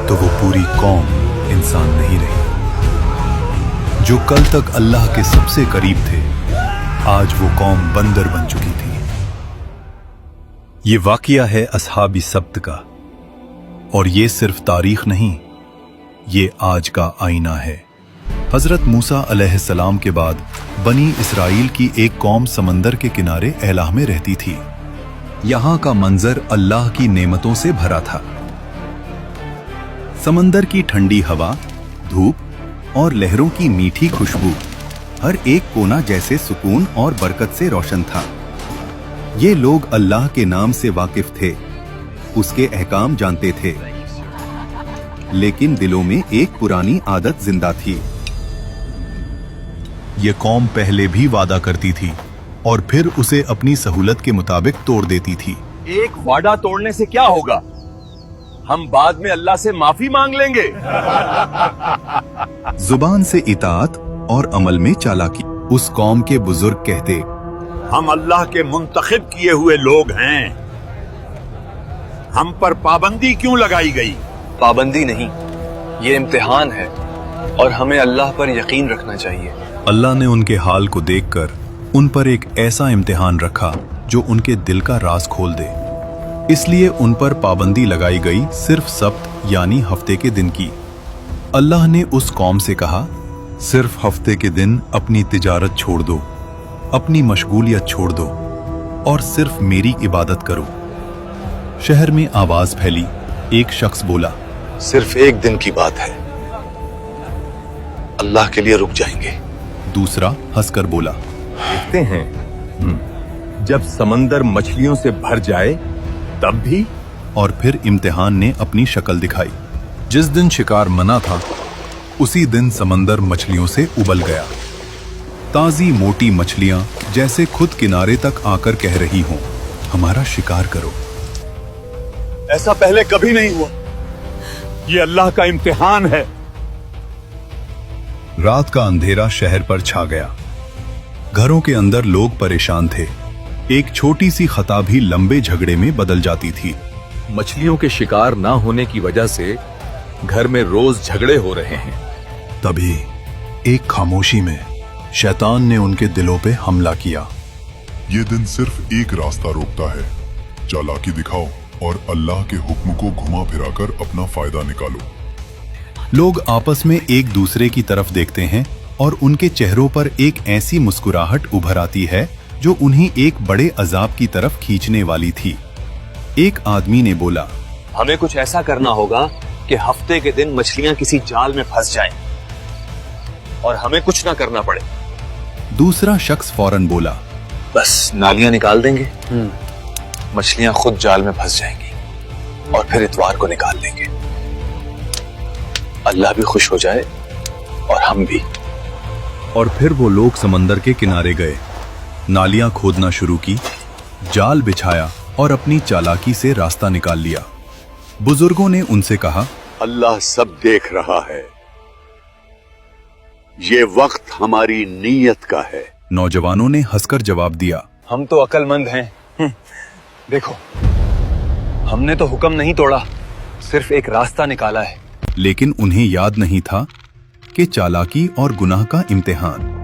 तो वो पूरी कौम इंसान नहीं रही। जो कल तक अल्लाह के सबसे करीब थे, आज वो कौम बंदर बन चुकी थी। ये वाकया है असहाबी सब्त का, और ये सिर्फ तारीख नहीं, ये आज का आईना है। हजरत मूसा अलैहिस्सलाम के बाद बनी इसराइल की एक कौम समंदर के किनारे एलाह में रहती थी। यहां का मंजर अल्लाह की नेमतों से भरा था। समंदर की ठंडी हवा, धूप और लहरों की मीठी खुशबू, हर एक कोना जैसे सुकून और बरकत से रोशन था। ये लोग अल्लाह के नाम से वाकिफ थे, उसके अहकाम जानते थे, लेकिन दिलों में एक पुरानी आदत जिंदा थी। ये कौम पहले भी वादा करती थी और फिर उसे अपनी सहूलत के मुताबिक तोड़ देती थी। एक वादा तोड़ने से क्या होगा? हम बाद में अल्लाह से माफी मांग लेंगे। जुबान से इताअत और अमल में चालाकी। उस कौम के बुजुर्ग कहते, हम अल्लाह के मुंतखब किए हुए लोग हैं, हम पर पाबंदी क्यों लगाई गई? पाबंदी नहीं, ये इम्तिहान है और हमें अल्लाह पर यकीन रखना चाहिए। अल्लाह ने उनके हाल को देखकर उन पर एक ऐसा इम्तिहान रखा जो उनके दिल का राज खोल दे। इसलिए उन पर पाबंदी लगाई गई सिर्फ सब्त यानी हफ्ते के दिन की। अल्लाह ने उस कौम से कहा, सिर्फ हफ्ते के दिन अपनी तिजारत छोड़ दो, अपनी मशगूलियत छोड़ दो और सिर्फ मेरी इबादत करो। शहर में आवाज फैली। एक शख्स बोला, सिर्फ एक दिन की बात है, अल्लाह के लिए रुक जाएंगे। दूसरा हंसकर बोला, देखते हैं जब समंदर मछलियों से भर जाए तब भी। और फिर इम्तिहान ने अपनी शक्ल दिखाई। जिस दिन शिकार मना था, उसी दिन समंदर मछलियों से उबल गया। ताजी मोटी मछलियां जैसे खुद किनारे तक आकर कह रही हों, हमारा शिकार करो। ऐसा पहले कभी नहीं हुआ, ये अल्लाह का इम्तिहान है। रात का अंधेरा शहर पर छा गया। घरों के अंदर लोग परेशान थे। एक छोटी सी खता भी लंबे झगड़े में बदल जाती थी। मछलियों के शिकार ना होने की वजह से घर में रोज झगड़े हो रहे हैं। तभी एक खामोशी में शैतान ने उनके दिलों पे हमला किया। ये दिन सिर्फ एक रास्ता रोकता है, चालाकी दिखाओ और अल्लाह के हुक्म को घुमा फिराकर अपना फायदा निकालो। लोग आपस में एक दूसरे की तरफ देखते हैं और उनके चेहरों पर एक ऐसी मुस्कुराहट उभर आती है जो उन्हें एक बड़े अजाब की तरफ खींचने वाली थी। एक आदमी ने बोला, हमें कुछ ऐसा करना होगा कि हफ्ते के दिन मछलियां किसी जाल में फंस जाएं और हमें कुछ ना करना पड़े। दूसरा शख्स फौरन बोला, बस नालियां निकाल देंगे, मछलियां खुद जाल में फंस जाएंगी और फिर इतवार को निकाल देंगे। अल्लाह भी खुश हो जाए और हम भी। और फिर वो लोग समंदर के किनारे गए, नालियां खोदना शुरू की, जाल बिछाया और अपनी चालाकी से रास्ता निकाल लिया। बुजुर्गों ने उनसे कहा, अल्लाह सब देख रहा है, ये वक्त हमारी नीयत का है। नौजवानों ने हंसकर जवाब दिया, हम तो अक्लमंद हैं। देखो, हमने तो हुक्म नहीं तोड़ा, सिर्फ एक रास्ता निकाला है। लेकिन उन्हें याद नहीं था कि चालाकी और गुनाह का इम्तिहान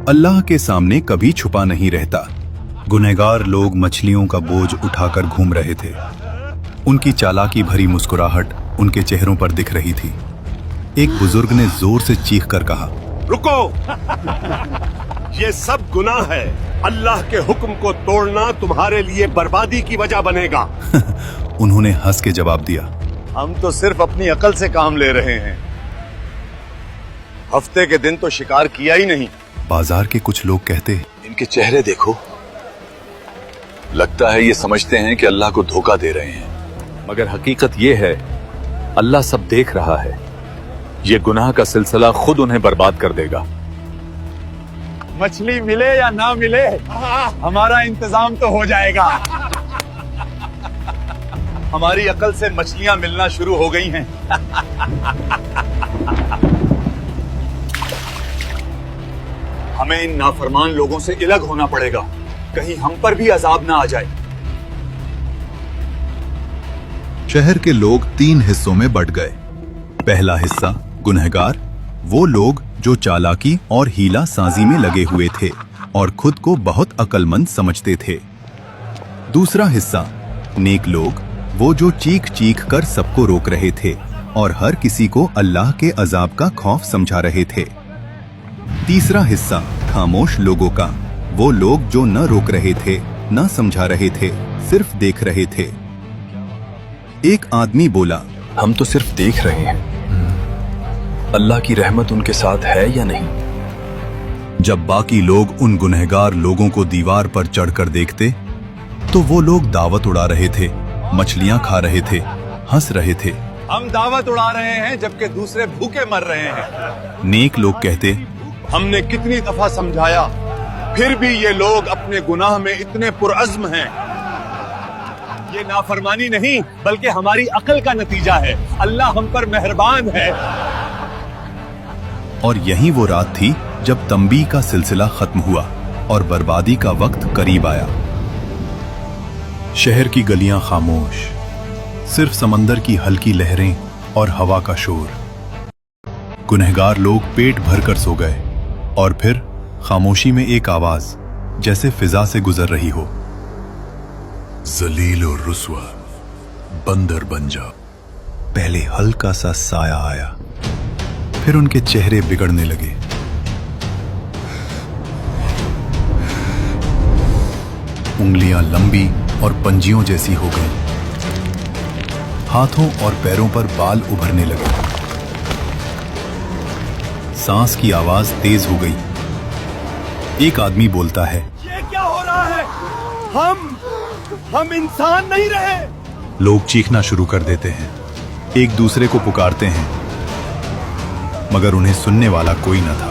अल्लाह के सामने कभी छुपा नहीं रहता। गुनहगार लोग मछलियों का बोझ उठाकर घूम रहे थे। उनकी चालाकी भरी मुस्कुराहट उनके चेहरों पर दिख रही थी। एक बुजुर्ग ने जोर से चीखकर कहा, रुको, ये सब गुनाह है। अल्लाह के हुक्म को तोड़ना तुम्हारे लिए बर्बादी की वजह बनेगा। उन्होंने हंस के जवाब दिया, हम तो सिर्फ अपनी अकल से काम ले रहे हैं, हफ्ते के दिन तो शिकार किया ही नहीं। बाजार के कुछ लोग कहते, इनके चेहरे देखो, लगता है ये समझते हैं कि अल्लाह को धोखा दे रहे हैं, मगर हकीकत ये है अल्लाह सब देख रहा है। ये गुनाह का सिलसिला खुद उन्हें बर्बाद कर देगा। मछली मिले या ना मिले, हमारा इंतजाम तो हो जाएगा। हमारी अकल से मछलियां मिलना शुरू हो गई हैं। हमें इन नाफरमान लोगों से अलग होना पड़ेगा, कहीं हम पर भी अजाब ना आ जाए। शहर के लोग 3 हिस्सों में बंट गए। पहला हिस्सा गुनहगार, वो लोग जो चालाकी और हीला साजी में लगे हुए थे और खुद को बहुत अक्लमंद समझते थे। दूसरा हिस्सा नेक लोग, वो जो चीख चीख कर सबको रोक रहे थे और हर किसी को अल्लाह के अजाब का खौफ समझा रहे थे। तीसरा हिस्सा खामोश लोगों का, वो लोग जो न रोक रहे थे, न समझा रहे थे, सिर्फ देख रहे थे। एक आदमी बोला, हम तो सिर्फ देख रहे हैं, अल्लाह की रहमत उनके साथ है या नहीं। जब बाकी लोग उन गुनहगार लोगों को दीवार पर चढ़कर देखते तो वो लोग दावत उड़ा रहे थे, मछलियां खा रहे थे, हंस रहे थे। हम दावत उड़ा रहे हैं जबकि दूसरे भूखे मर रहे हैं। नेक लोग कहते, हमने कितनी दफा समझाया, फिर भी ये लोग अपने गुनाह में इतने पुरअज़्म हैं। ये नाफरमानी नहीं बल्कि हमारी अक्ल का नतीजा है। अल्लाह हम पर मेहरबान है। और यही वो रात थी जब तंबी का सिलसिला खत्म हुआ और बर्बादी का वक्त करीब आया। शहर की गलियां खामोश, सिर्फ समंदर की हल्की लहरें और हवा का शोर। गुनहगार लोग पेट भरकर सो गए और फिर खामोशी में एक आवाज जैसे फिजा से गुजर रही हो, जलील और रुस्वा, बंदर बन जा। पहले हल्का सा साया आया, फिर उनके चेहरे बिगड़ने लगे। उंगलियां लंबी और पंजियों जैसी हो गईं। हाथों और पैरों पर बाल उभरने लगे। सांस की आवाज तेज हो गई। एक आदमी बोलता है, ये क्या हो रहा है? हम इंसान नहीं रहे। लोग चीखना शुरू कर देते हैं, एक दूसरे को पुकारते हैं, मगर उन्हें सुनने वाला कोई न था।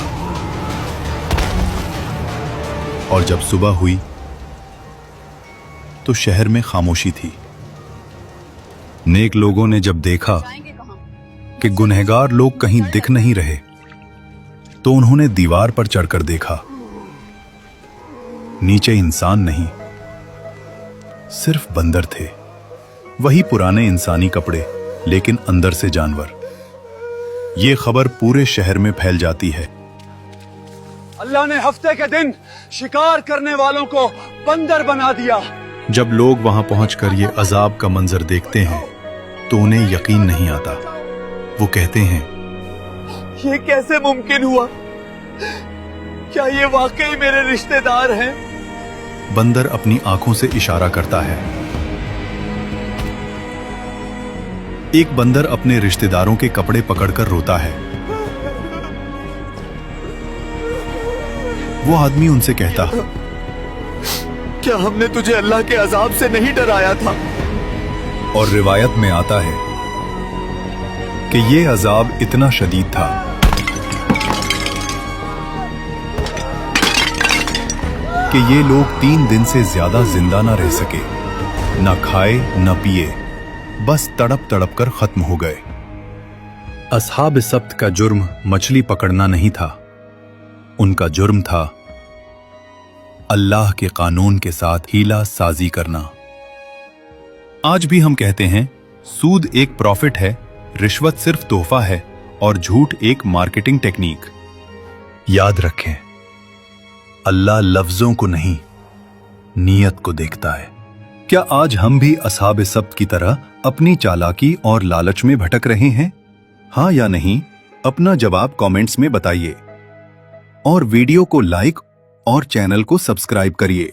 और जब सुबह हुई तो शहर में खामोशी थी। नेक लोगों ने जब देखा कि गुनहगार लोग कहीं दिख नहीं रहे तो उन्होंने दीवार पर चढ़कर देखा। नीचे इंसान नहीं, सिर्फ बंदर थे। वही पुराने इंसानी कपड़े, लेकिन अंदर से जानवर। ये खबर पूरे शहर में फैल जाती है। अल्लाह ने हफ्ते के दिन शिकार करने वालों को बंदर बना दिया। जब लोग वहां पहुंचकर ये अजाब का मंजर देखते हैं तो उन्हें यकीन नहीं आता। वो कहते हैं, ये कैसे मुमकिन हुआ? क्या ये वाकई मेरे रिश्तेदार हैं? बंदर अपनी आंखों से इशारा करता है। एक बंदर अपने रिश्तेदारों के कपड़े पकड़कर रोता है। वो आदमी उनसे कहता, क्या हमने तुझे अल्लाह के अजाब से नहीं डराया था? और रिवायत में आता है कि ये अजाब इतना शदीद था कि ये लोग 3 दिन से ज्यादा जिंदा ना रह सके, ना खाए न पिए, बस तड़प तड़प कर खत्म हो गए। अस्हाब सब्त का जुर्म मछली पकड़ना नहीं था, उनका जुर्म था अल्लाह के कानून के साथ हीला साजी करना। आज भी हम कहते हैं, सूद एक प्रॉफिट है, रिश्वत सिर्फ तोहफा है और झूठ एक मार्केटिंग टेक्निक। याद रखें, अल्लाह लफ्जों को नहीं, नीयत को देखता है। क्या आज हम भी अस्हाब सब्त की तरह अपनी चालाकी और लालच में भटक रहे हैं? हाँ या नहीं, अपना जवाब कमेंट्स में बताइए और वीडियो को लाइक और चैनल को सब्सक्राइब करिए।